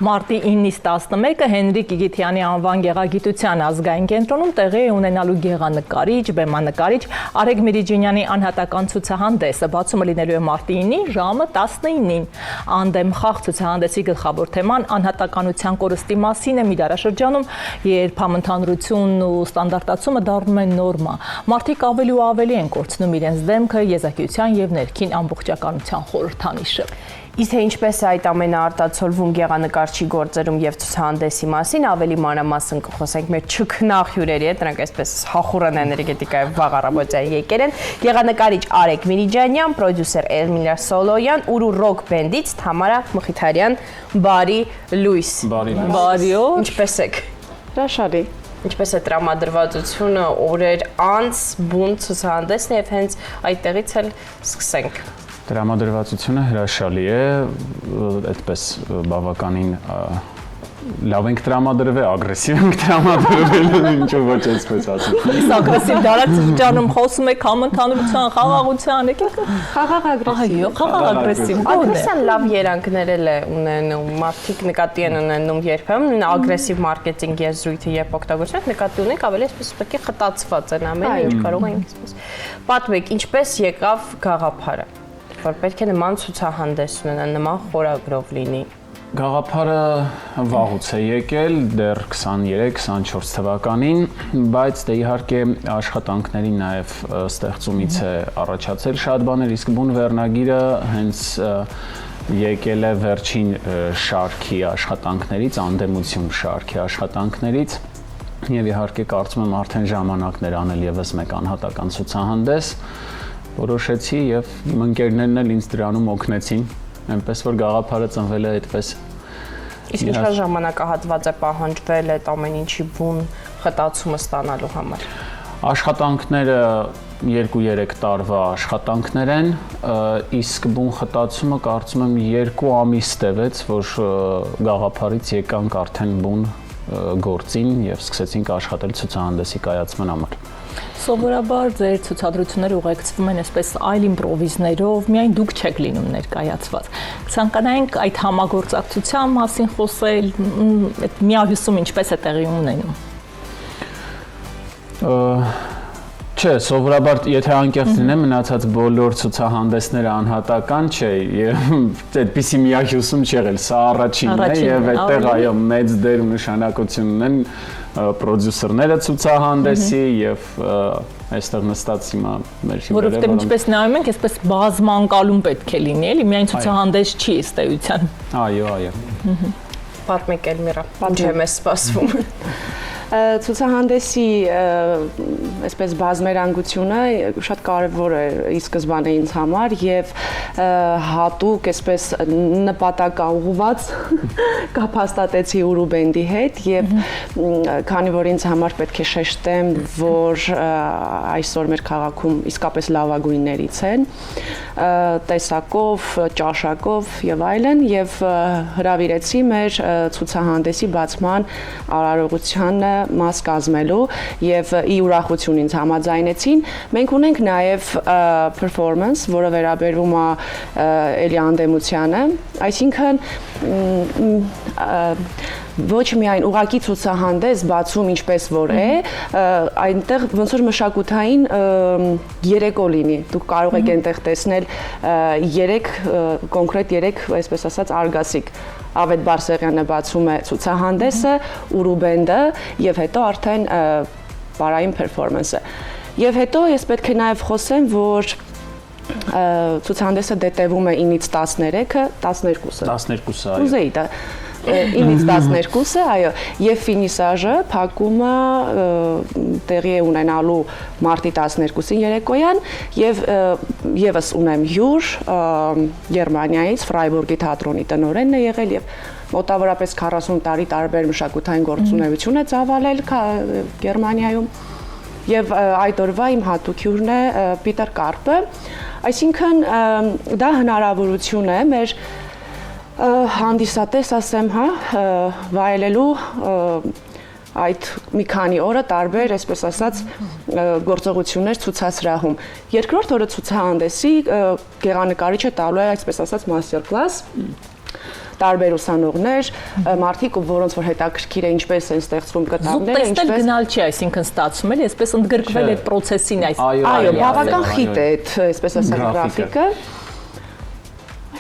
Մարտի 9-ից 11-ը Հենրիկ Իգիթյանի անվան գեղագիտության ազգային կենտրոնում տեղի է ունենալու գեղանկարիչ, բեմանկարիչ Արեգ Միրիջինյանի անհատական ցուցահանդեսը բացումը լինելու է մարտի 9-ին ժամը 19-ին։ Անդեմ խաղ ցուցահանդեսի գլխավոր թեման անհատականության կորստի մասին է մի դարաշրջանում, երբ համընդհանրությունն ու ստանդարտացումը դառնում են նորմա։ Մարդիկ ավելի ու ավելի են կորցնում իրենց դեմքը, եզակիության եւ ներքին ամբողջականության խորհրդանիշը։ Իսկ ինչպես է այդ ամենը արտացոլվում գեղանկարչի գործերում եւ ցուցահանդեսի մասին, ավելի մանրամասն կխոսենք մեր չքնաղ հյուրերի հետ, նրանք այսպես հախուռն էներգետիկայով վաղ առավոտյան եկել են։ Գեղանկարիչ Արեգ Միրիջանյան, պրոդյուսեր Էլմիրա Սոլոյան, Ուրու ռոք բենդից Թամարա Մխիթարյան, բարի լույս։ Բարի օր։ Ինչպես եք։ Հրաշալի։ Ինչպես է տրամադրվածությունը օրեր անց բուն ցուցահանդեսն եւ հենց այդտեղից էլ սկսենք։ Տրամադրվածությունը հրաշալի է, այդպես բավականին լավ ենք տրամադրվել, ագրեսիվ ենք տրամադրվել, ինչու ոչ այսպես ասեմ։ Իսկ ագրեսիվ դարաշրջանում խոսում եք համընդհանրության, խաղաղության, եկեք Խաղաղ ագրեսիվ։ Այո, խաղաղ ագրեսիվ։ Ագրեսիան լավ երանգներ է ունենում, մարդիկ նկատի են ունենում երբեմն ագրեսիվ մարքեթինգ եզրույթը երբ օգտագործում եք, նկատի ունենք ավելի այսպես ուղղակի խտացված են ամենը, ինչ կարող են այսպես։ Պատմեք, ինչպես եկավ գաղափարը, որ պետք է նման ցուցահանդես ունենա, նման խորագրով լինի։ Գաղափարը վաղուց է եկել, դեռ 23-24 թվականին, բայց դե իհարկե աշխատանքների նաև ստեղծումից է առաջացել շատ բաներ, իսկ բուն վերնագիրը հենց եկել է վերջին շարքի աշխատանքներից, անդեմություն շարքի աշխատանքներից, եւ իհարկե կարծում եմ արդեն ժամանակն էր անել եւս մեկ անհատական ցուցահանդես, որոշեցի եւ իմ ընկերներն էլ ինձ դրանում օգնեցին, այնպես որ գաղափարը ծնվել է այդպես։ Իսկ ինչքան ժամանակահատված է պահանջվել այդ ամեն ինչի բուն խտացումը ստանալու համար։ Աշխատանքները 2-3 տարվա աշխատանքներ են, իսկ բուն խտացումը կարծում եմ 2 ամիս տևեց, որ գաղափարից եկանք արդեն բուն գործին եւ սկսեցինք աշխատել ցուցահանդեսի կայացման համար։ Սովորաբար ձեր ցուցադրությունները ուղեկցվում են այսպես այլ իմպրովիզներով, միայն դուք չեք լինում ներկայացված։ Ցանկանայինք այդ համագործակցության մասին խոսել, այդ միահյուսում ինչպես է տեղի ունենում։ Չէ, սովորաբար եթե անկեղծ լինեմ, մնացած բոլոր ցուցահանդեսները անհատական չէ, եւ այդպիսի միահյուսում չի եղել, սա առաջինն է եւ այդտեղ այո մեծ դեր ու նշանակություն ունեն պրոդյուսերները ցուցահանդեսի եւ այստեղ նստած հիմա մեր հյուրերը, որովհետեւ ինչպես նայում ենք, այսպես բազմանկալում պետք է լինի, էլի, միայն ցուցահանդես չի ըստ էության։ Այո։ Պատմեք Էլմիրա, ինչ է մեզ սպասվում։ Ցուցահանդեսի այսպես բազմերանգությունը շատ կարևոր է ի սկզբանե ինձ համար եւ հատուկ այսպես նպատակաուղղված կապ հաստատեցի Ուրու բենդի հետ եւ քանի որ ինձ համար պետք է շեշտեմ, որ այսօր մեր քաղաքում իսկապես լավագույններից են տեսակով, ճաշակով եւ այլն եւ հրավիրեցի մեր ցուցահանդեսի բացման արարողությանը մաս կազմելու եւ ի ուրախություն ինձ համաձայնեցին։ Մենք ունենք նաեւ performance, որը վերաբերվում է էլի անդեմությանը, այսինքն ոչ միայն ուղղակի ցուցահանդես բացում ինչպես որ է, այնտեղ ոնց որ մշակութային երեկո լինի։ Դուք կարող եք այնտեղ տեսնել 3 կոնկրետ 3, այսպես ասած, արգասիկ։ Ավետ Բարսեղյանը բացում է ցուցահանդեսը, Ուրու բենդը եւ հետո արդեն բարային performance-ը։ Եվ հետո ես պետք է նաեւ խոսեմ, որ ցուցահանդեսը դետևում է 9-ից 13-ը, 12-ը։ 12-ը, այո։ Ուզեի դա 9-ից 12-ը, այո, եւ ֆինիսաժը, փակումը տեղի է ունենալու մարտի 12-ին երեկոյան եւ եւս ունեմ հյուր Գերմանիայից, Ֆրայբուրգի թատրոնի տնօրենն է եղել եւ մոտավորապես 40 տարի տարբեր մշակութային գործունեություն է ծավալել Գերմանիայում եւ այդ օրվա իմ հատուկ հյուրն է Պիտեր Կարպը, այսինքն դա հնարավորություն է մեր հանդիսատես ասեմ, հա, վայելելու այդ մի քանի օրը տարբեր, այսպես ասած, գործողություններ ցուցասրահում։ Երկրորդ օրը ցուցահանդեսի գեղանկարիչը տալու է, այսպես ասած, մաստեր կլաս, տարբեր ուսանողներ, մարդիկ, որոնց որ հետաքրքիր է ինչպես են ստեղծվում կտավները, ինչպես գնալ չի, այսինքն ստացվում էլի, այսպես ընդգրկվել այդ process-ին այս։ Այո, բավական խիտ է այդ, այսպես ասած, գրաֆիկը։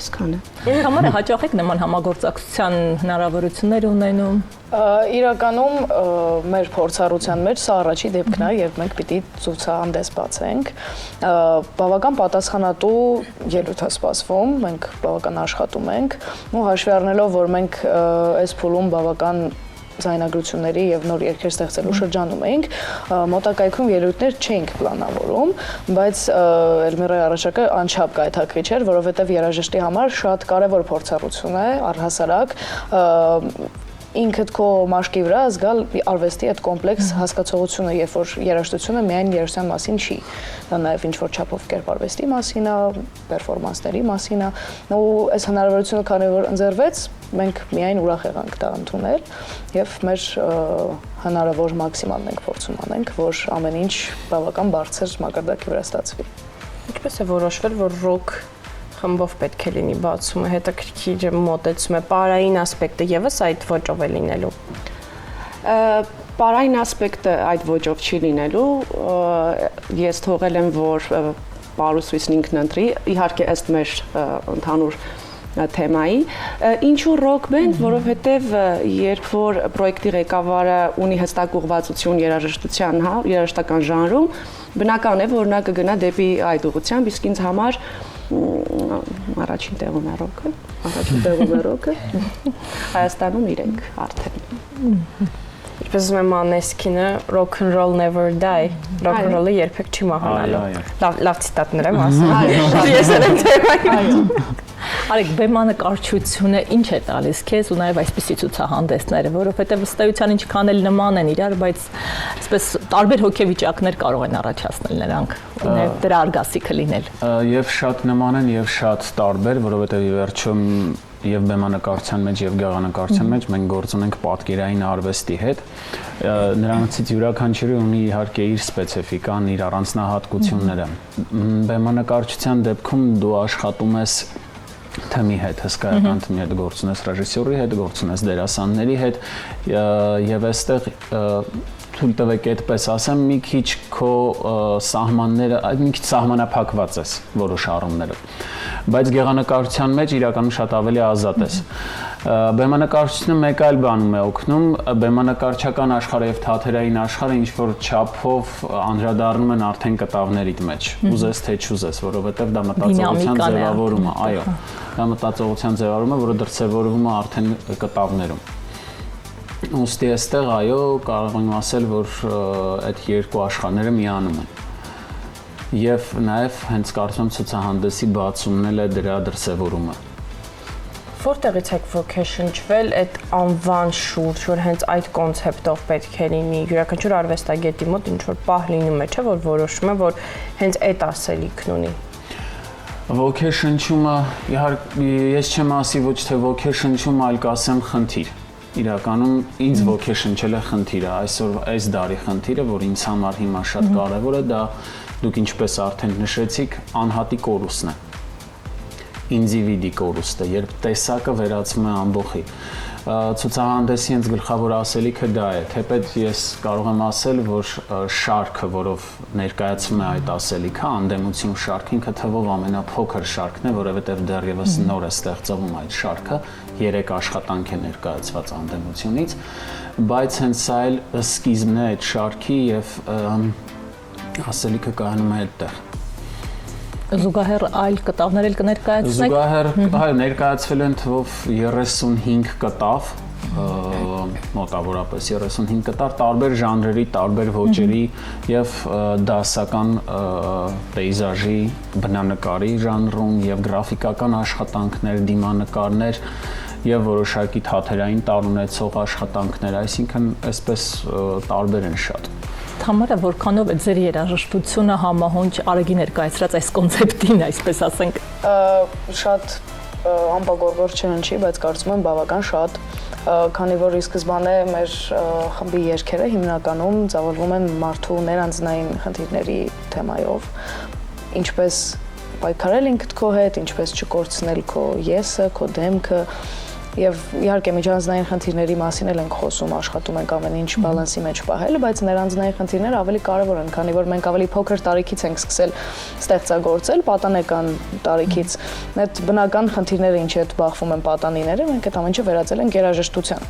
Այսքանը։ Համարը հաճախ եք նման համագործակցության հնարավորություններ ունենում։ Իրականում մեր փորձառության մեջ սա առաջի դեպքն է, երբ մենք պիտի ցուցահանդես բացենք։ Բավական պատասխանատու ելույթ է սպասվում, մենք բավական աշխատում ենք, ու հաշվի առնելով, որ մենք այս փուլում բավական ձայնագրությունների եւ նոր երգեր ստեղծելու շրջանում էինք, մոտակայքում ելույթներ չէինք պլանավորում, բայց Էլմիրայի առաջարկը անչափ կայթակղիչ էր, որովհետեւ երաժշտի համար շատ կարեւոր փորձառություն է, առհասարակ ինքդ քո մաշկի վրա զգալ արվեստի այդ կոմպլեքս հասկացողությունը, երբ որ երաժշտությունը միայն երաժշտության մասին չի, դա նաև ինչ-որ չափով կերպարվեստի մասին է, պերֆորմանսների մասին է, ու այս հնարավորությունը քանի որ ընձեռվեց, մենք միայն ուրախ եղանք դա ընդունել եւ մեր հնարավոր մաքսիմալն ենք փորձում անենք, որ ամեն ինչ բավական բարձր մակարդակի վրա ստացվի։ Ինչպես է որոշվել, որ ռոք խմբով պետք է լինի բացումը, հետաքրքիր մոտեցում է, պարային ասպեկտը եւս այդ ոճով է լինելու։ Պարային ասպեկտը այդ ոճով չի լինելու, ես թողել եմ, որ Պարուսվիսն ինքն ընտրի, իհարկե ըստ մեր ընդհանուր թեմայի, ինչու ռոք բենդ, որովհետև երբ որ պրոյեկտի ղեկավարը ունի հստակ ուղղվածություն երաժշտության, հա, երաժշտական ժանրում, բնական է, որ նա կգնա դեպի այդ ուղղությամբ, իսկ ինձ համար առաջին տեղում է ռոքը, Հայաստանում իրենք արդեն։ Ինչպես ասում եմ Մանեսկինը, rock and roll never die, rock and roll-ը երբեք չի մահանալու։ Լավ ցիտատներ եմ ասում։ Ես եմ թեմային։ Արեք, բեմանկարչությունը ինչ է տալիս քեզ ու նաև այսպիսի ցուցահանդեսները, որովհետև ըստ էության ինչքան էլ նման են իրար, բայց այսպես տարբեր հոգեվիճակներ կարող են առաջացնել նրանք ու նաև դրա արգասիքը լինել։ Եվ շատ նման են եւ շատ տարբեր, որովհետև ի վերջո եւ բեմանկարչության մեջ եւ գեղանկարչության մեջ մենք գործ ունենք պատկերային արվեստի հետ։ Նրանցից յուրաքանչյուրը ունի իհարկե իր սպეციფიკան, իր առանձնահատկությունները։ Բեմանկարչության դեպքում դու աշխատում ես թեմի հետ, հսկայական թեմի հետ գործ ունես, ռեժիսորի հետ գործ ունես, դերասանների հետ եւ այստեղ թույլ տվեք այդպես ասեմ, մի քիչ քո սահմանները, մի քիչ սահմանափակված ես որոշ առումներով։ Բայց գեղանկարչության մեջ իրականում շատ ավելի ազատ ես։ Բեմանկարչությունը մեկ այլ բանում է օգնում, բեմանկարչական աշխարհը եւ թատերային աշխարհը ինչ որ չափով անդրադառնում են արդեն կտավներիդ մեջ։ Ուզես թե չուզես, որովհետեւ դա մտածողության ձևավորում է, այո։ Դա մտածողության ձևավորում է, որը դրսևորվում է արդեն կտավներում։ Ոստի այստեղ այո, կարող եմ ասել, որ այդ երկու աշխարհները միանում են։ Եվ նաև հենց կարծում ցուցահանդեսի բացումն էլ է դրա դրսևորումը։ Որտեղից եք vocation-ջվել այդ անվան շուրջ, որ հենց այդ կոնցեպտով պետք է լինի, յուրաքանչյուր արվեստագետի մոտ ինչ որ պահ լինում է, չէ՞, որ որոշում է, որ հենց այդ ասելիքն ունի։ Vocation-ումը, իհարկե, ես չեմ ասի ոչ թե vocation-ում, այլ կասեմ խնդիր։ Իրականում ինձ vocation-չել է խնդիրը, այսօր այս դարի խնդիրը, որ ինձ համար հիմա շատ կարևոր է, դա դուք ինչպես արդեն նշեցիք, անհատի կորուստն է։ Ինդիվիդի կորուստը, երբ տեսակը վերածվում է ամբողջի։ Ցուցահանդեսի հենց գլխավոր ասելիքը դա է, թեպետ ես կարող եմ ասել, որ շարքը, որով ներկայացվում է այդ ասելիքը, անդեմություն շարք, ինքը թվով ամենափոքր շարքն է, որովհետև դեռևս նոր է ստեղծվում այդ շարքը, 3 աշխատանք է ներկայացված անդեմությունից, բայց հենց սա էլ սկիզբն է այդ շարքի եւ ասելիքը կայանում է այդտեղ։ Զուգահեռ այլ կտավներ էլ կներկայացնեք։ Զուգահեռ, այո, ներկայացվել են թվով 35 կտավ, մոտավորապես 35 կտավ, տարբեր ժանրերի, տարբեր ոճերի եւ դասական պեյզաժի, բնանկարի ժանրում եւ գրաֆիկական աշխատանքներ, դիմանկարներ եւ որոշակի թատերային տար ունեցող աշխատանքներ, այսինքն այսպես տարբեր են շատ։ Համարը որքանով է ձեր երաժշտությունը համահունչ Արեգի ներկայացրած այս կոնցեպտին, այսպես ասենք։ Շատ ամպագորգոր չնչի, բայց կարծում եմ բավական շատ, քանի որ ի սկզբանե մեր խմբի երգերը հիմնականում ծավալվում են մարդու ներանձնային խնդիրների թեմայով, ինչպես պայքարել ինքդ քո հետ, ինչպես չկորցնել քո եսը, քո դեմքը, եւ իհարկե միջանձնային խնդիրների մասին էլ ենք խոսում, աշխատում ենք ամեն ինչ բալանսի մեջ պահել, բայց ներանձնային խնդիրները ավելի կարեւոր են, քանի որ մենք ավելի փոքր տարիքից ենք սկսել ստեղծագործել, պատանեկան տարիքից։ Այդ բնական խնդիրները, ինչի հետ բախվում են պատանիները, մենք այդ ամենը վերածել ենք երաժշտության։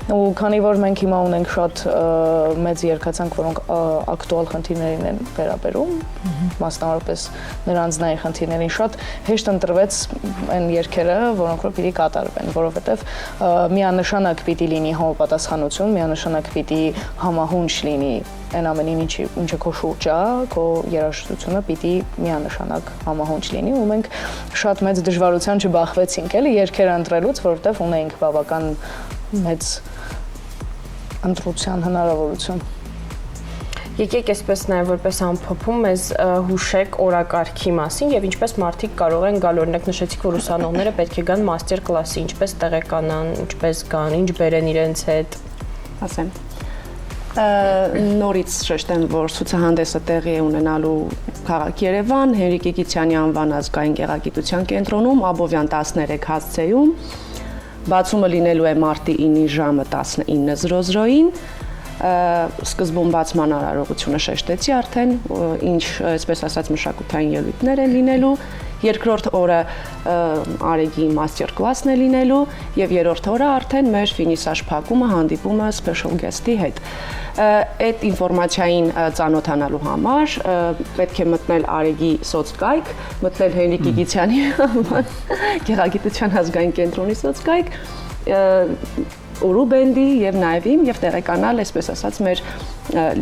Ու քանի որ մենք հիմա ունենք շատ մեծ երգացանք, որոնք ակտուալ խնդիրներին են վերաբերում, մասնավորապես նրանձնային խնդիրներին, շատ հեշտ ընտրվեց այն երգերը, որոնք որ պիտի կատարվեն, որովհետև միանշանակ պիտի լինի համապատասխանություն, միանշանակ պիտի համահունչ լինի այն ամենին, ինչը քո շուրջ է, քո երաժշտությունը պիտի միանշանակ համահունչ լինի, ու մենք շատ մեծ դժվարության չբախվեցինք, էլի երգերը ընտրելուց, որովհետև ունեինք բավական մեծ ընտրության հնարավորություն։ Եկեք այսպես նաև որպես ամփոփում մեզ հուշեք օրակարգի մասին եւ ինչպես մարդիկ կարող են գալ, օրինակ նշեցիք, որ ուսանողները պետք է գան մաստեր կլասի, ինչպես տեղեկանան, ինչպես գան, ինչ բերեն իրենց հետ։ Ասեմ։ Նորից շեշտեմ, որ ցուցահանդեսը տեղի է ունենալու քաղաք Երևան, Հենրիկ Իգիթյանի անվան ազգային գեղագիտության կենտրոնում, Աբովյան 13 հասցեում։ Բացումը լինելու է մարտի 9-ի ժամը 19:00-ին։ Սկզբում բացման արարողությունը շեշտեցի արդեն, ինչ, այսպես ասած, մշակութային ելույթներ են լինելու, երկրորդ օրը Արեգի մաստեր կլասն է լինելու եւ երրորդ օրը արդեն մեր ֆինիսաժ փակումը, հանդիպումը special guest-ի հետ։ Այդ ինֆորմացիային ծանոթանալու համար պետք է մտնել Արեգի սոցկայք, մտնել Հենրիկ Իգիթյանի գեղագիտության ազգային կենտրոնի սոցկայք, Ուրու բենդի եւ նաեւ իմ եւ տեղեկանալ, այսպես ասած, մեր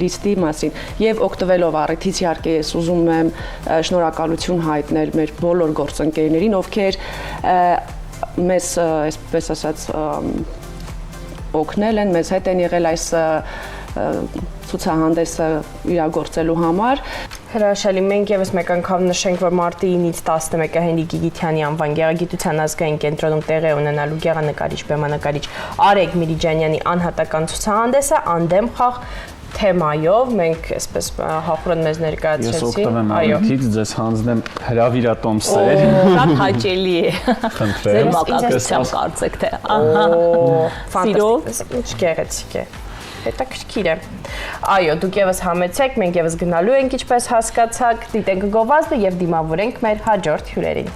լիստի մասին եւ օգտվելով առիթից իհարկե ես ուզում եմ շնորհակալություն հայտնել մեր բոլոր գործընկերներին, ովքեր մեզ, այսպես ասած, օգնել են, մեզ հետ են եղել այս ցուցահանդեսը իրագործելու համար։ Հրաշալի, մենք եւս մեկ անգամ նշենք, որ մարտի 9-ից 11-ը Հենրիկ Իգիթյանի անվան գեղագիտության ազգային կենտրոնում տեղի է ունենալու գեղանկարիչ, բեմանկարիչ Արեգ Միրիջանյանի անհատական ցուցահանդեսը անդեմ խաղ թեմայով, մենք այսպես հախորեն մեզ ներկայացրեցին։ Ես օգտվեմ առիթից, ձեզ հանձնեմ հրավիրատոմսեր։ Շատ հաճելի է։ Ձեր մակածությամբ կարծեք թե։ Ահա։ Ֆանտաստիկ։ Ինչ գեղեցիկ է։ Հետաքրքիր է։ Այո, դուք եւս համեցեք, մենք եւս գնալու ենք, ինչպես հասկացաք, դիտենք գովազդը եւ դիմավորենք մեր հաջորդ հյուրերին։